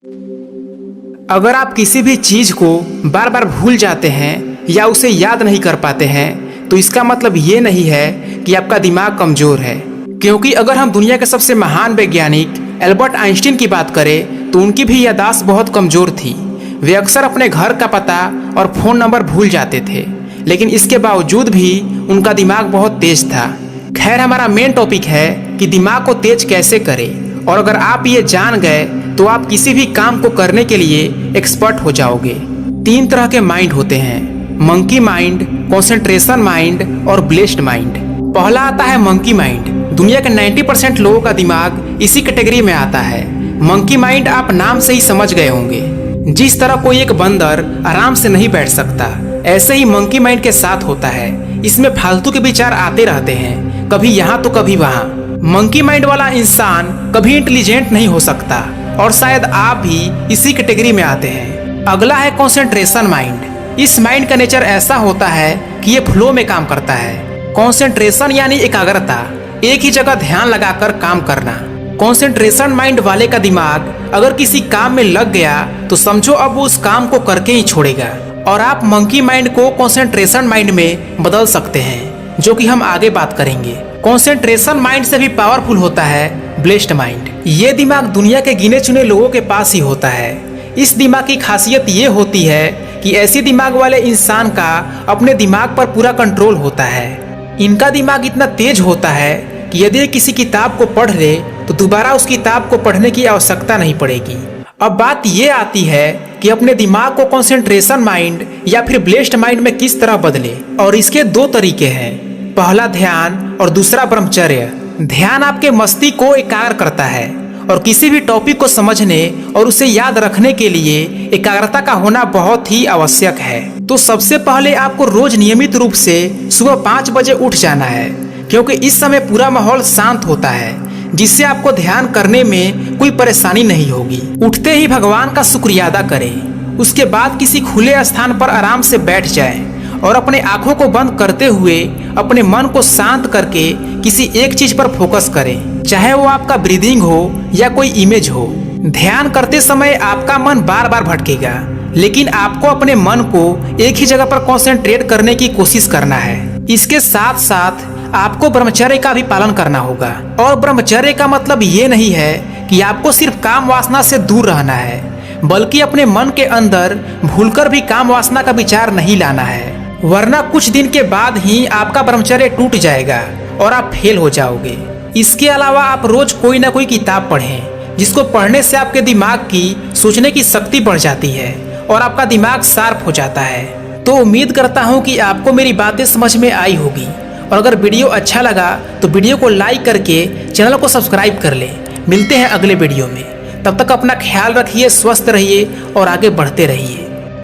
अगर आप किसी भी चीज को बार बार भूल जाते हैं या उसे याद नहीं कर पाते हैं तो इसका मतलब ये नहीं है कि आपका दिमाग कमजोर है। क्योंकि अगर हम दुनिया के सबसे महान वैज्ञानिक एल्बर्ट आइंस्टीन की बात करें तो उनकी भी याददाश्त बहुत कमजोर थी। वे अक्सर अपने घर का पता और फोन नंबर भूल जाते थे, लेकिन इसके बावजूद भी उनका दिमाग बहुत तेज था। खैर, हमारा मेन टॉपिक है कि दिमाग को तेज कैसे करें, और अगर आप ये जान गए तो आप किसी भी काम को करने के लिए एक्सपर्ट हो जाओगे। 3 तरह के माइंड होते हैं, मंकी माइंड, कंसंट्रेशन माइंड और ब्लेस्ड माइंड। पहला आता है मंकी माइंड। दुनिया के 90% लोगों का दिमाग इसी कैटेगरी में आता है। मंकी माइंड आप नाम से ही समझ गए होंगे। जिस तरह कोई एक बंदर आराम से नहीं बैठ सकता, ऐसे ही मंकी माइंड के साथ होता है। इसमें फालतू के विचार आते रहते हैं, कभी यहाँ तो कभी वहाँ। मंकी माइंड वाला इंसान कभी इंटेलिजेंट नहीं हो सकता, और शायद आप भी इसी कैटेगरी में आते हैं। अगला है कंसंट्रेशन माइंड। इस माइंड का नेचर ऐसा होता है कि ये फ्लो में काम करता है। कंसंट्रेशन यानी एकाग्रता, एक ही जगह ध्यान लगाकर काम करना। कंसंट्रेशन माइंड वाले का दिमाग अगर किसी काम में लग गया तो समझो अब वो उस काम को करके ही छोड़ेगा। और आप मंकी माइंड को कंसंट्रेशन माइंड में बदल सकते हैं, जो कि हम आगे बात करेंगे। कंसंट्रेशन माइंड से भी पावरफुल होता है ब्लेस्ड माइंड। ये दिमाग दुनिया के गिने चुने लोगों के पास ही होता है। इस दिमाग की खासियत ये होती है कि ऐसे दिमाग वाले इंसान का अपने दिमाग पर पूरा कंट्रोल होता है। इनका दिमाग इतना तेज होता है कि यदि किसी किताब को पढ़ ले तो दोबारा उस किताब को पढ़ने की आवश्यकता नहीं पड़ेगी। अब बात ये आती है कि अपने दिमाग को कंसंट्रेशन माइंड या फिर ब्लेस्ड माइंड में किस तरह बदले, और इसके 2 तरीके हैं। पहला ध्यान और दूसरा ब्रह्मचर्य। ध्यान आपके मस्तिष्क को एकाग्र करता है, और किसी भी टॉपिक को समझने और उसे याद रखने के लिए एकाग्रता का होना बहुत ही आवश्यक है। तो सबसे पहले आपको रोज नियमित रूप से सुबह 5 बजे उठ जाना है, क्योंकि इस समय पूरा माहौल शांत होता है, जिससे आपको ध्यान करने में कोई परेशानी नहीं होगी। उठते ही भगवान का शुक्रिया अदा करें। उसके बाद किसी खुले स्थान पर आराम से बैठ जाएं और अपने आंखों को बंद करते हुए अपने मन को शांत करके किसी एक चीज पर फोकस करें, चाहे वो आपका ब्रीदिंग हो या कोई इमेज हो। ध्यान करते समय आपका मन बार बार भटकेगा, लेकिन आपको अपने मन को एक ही जगह पर कंसंट्रेट करने की कोशिश करना है। इसके साथ साथ आपको ब्रह्मचर्य का भी पालन करना होगा। और ब्रह्मचर्य का मतलब ये नहीं है कि आपको सिर्फ काम वासना से दूर रहना है, बल्कि अपने मन के अंदर भूलकर भी काम वासना का विचार नहीं लाना है, वरना कुछ दिन के बाद ही आपका ब्रह्मचर्य टूट जाएगा और आप फेल हो जाओगे। इसके अलावा आप रोज कोई ना कोई किताब पढ़ें, जिसको पढ़ने से आपके दिमाग की सोचने की शक्ति बढ़ जाती है और आपका दिमाग शार्प हो जाता है। तो उम्मीद करता हूँ कि आपको मेरी बातें समझ में आई होगी, और अगर वीडियो अच्छा लगा तो वीडियो को लाइक करके चैनल को सब्सक्राइब कर लें। मिलते हैं अगले वीडियो में, तब तक अपना ख्याल रखिए, स्वस्थ रहिए और आगे बढ़ते रहिए।